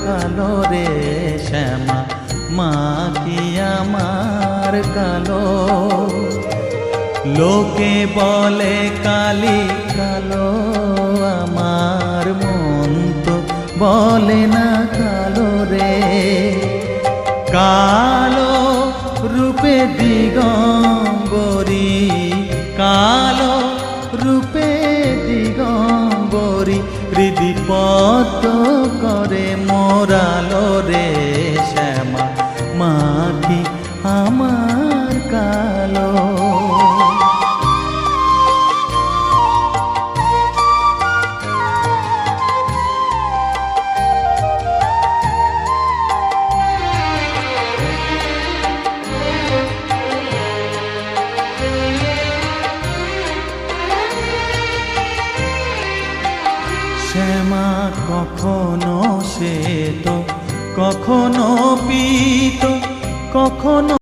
কালো রে শ্যামা, মা কি আমার কালো। লোকে বলে কালি কালো, আমার মন তো বলে না কালো রে। কালো রূপে দিগম্বরী, কালো রূপে দিগম্বরী, হৃদি পদ্ম করে মোরালো রে শ্যামা, মা কি আমার কালো। শ্যামা কখনো শ্বেত, কখনো পীত, কখনো